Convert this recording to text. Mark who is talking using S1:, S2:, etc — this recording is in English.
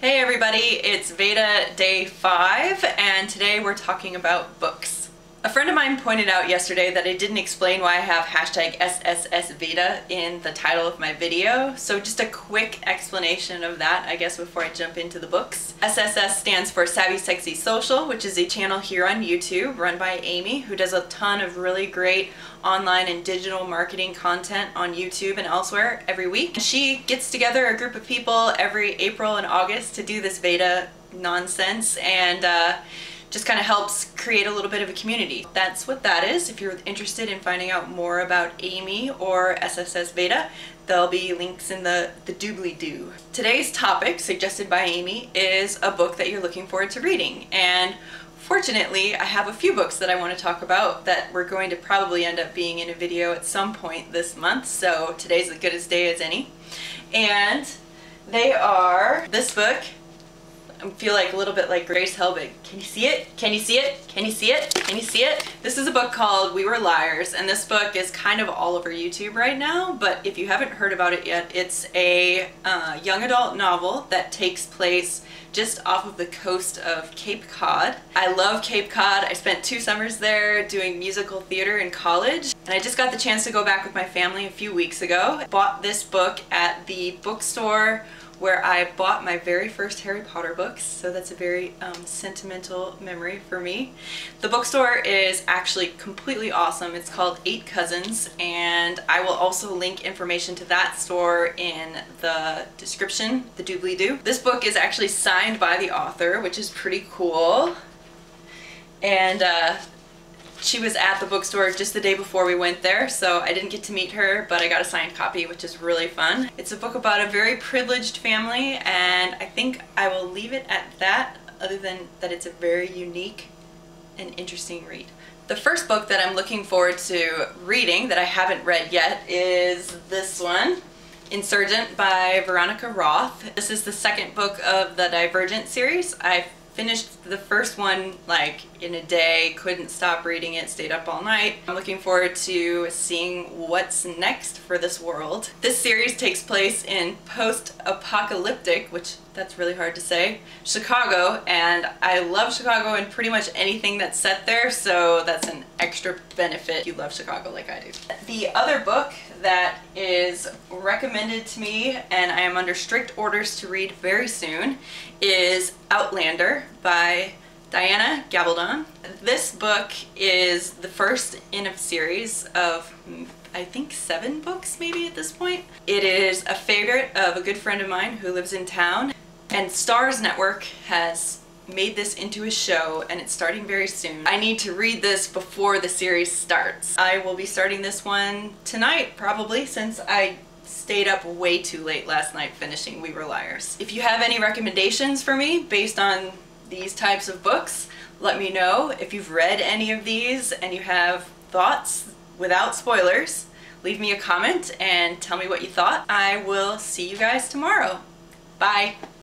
S1: Hey everybody, it's Veda day 5 and today we're talking about books. A friend of mine pointed out yesterday that I didn't explain why I have hashtag SSSVEDA in the title of my video, so just a quick explanation of that I guess before I jump into the books. SSS stands for Savvy Sexy Social, which is a channel here on YouTube run by Amy, who does a ton of really great online and digital marketing content on YouTube and elsewhere every week. She gets together a group of people every April and August to do this Veda nonsense and just kind of helps create a little bit of a community. That's what that is. If you're interested in finding out more about Amy or SSSVEDA, there'll be links in the doobly-doo. Today's topic, suggested by Amy, is a book that you're looking forward to reading. And fortunately, I have a few books that I want to talk about that we're going to probably end up being in a video at some point this month, so today's as good a day as any. And they are this book. I feel like a little bit like Grace Helbig. Can you see it? Can you see it? Can you see it? Can you see it? This is a book called We Were Liars, and this book is kind of all over YouTube right now, but if you haven't heard about it yet, it's a young adult novel that takes place just off of the coast of Cape Cod. I love Cape Cod. I spent 2 summers there doing musical theater in college, and I just got the chance to go back with my family a few weeks ago. I bought this book at the bookstore where I bought my very first Harry Potter books, so that's a very sentimental memory for me. The bookstore is actually completely awesome. It's called 8 Cousins, and I will also link information to that store in the description, the doobly-doo. This book is actually signed by the author, which is pretty cool. And she was at the bookstore just the day before we went there, so I didn't get to meet her, but I got a signed copy, which is really fun. It's a book about a very privileged family, and I think I will leave it at that, other than that it's a very unique and interesting read. The first book that I'm looking forward to reading that I haven't read yet is this one, Insurgent by Veronica Roth. This is the second book of the Divergent series. I finished the first one like in a day, couldn't stop reading it, stayed up all night. I'm looking forward to seeing what's next for this world. This series takes place in Post-apocalyptic, which that's really hard to say, Chicago, and I love Chicago and pretty much anything that's set there, so that's an extra benefit if you love Chicago like I do. The other book that is recommended to me and I am under strict orders to read very soon is Outlander by Diana Gabaldon. This book is the first in a series of I think 7 books maybe at this point. It is a favorite of a good friend of mine who lives in town, and Starz Network has made this into a show and it's starting very soon. I need to read this before the series starts. I will be starting this one tonight probably, since I stayed up way too late last night finishing We Were Liars. If you have any recommendations for me based on these types of books, let me know. If you've read any of these and you have thoughts without spoilers, leave me a comment and tell me what you thought. I will see you guys tomorrow. Bye!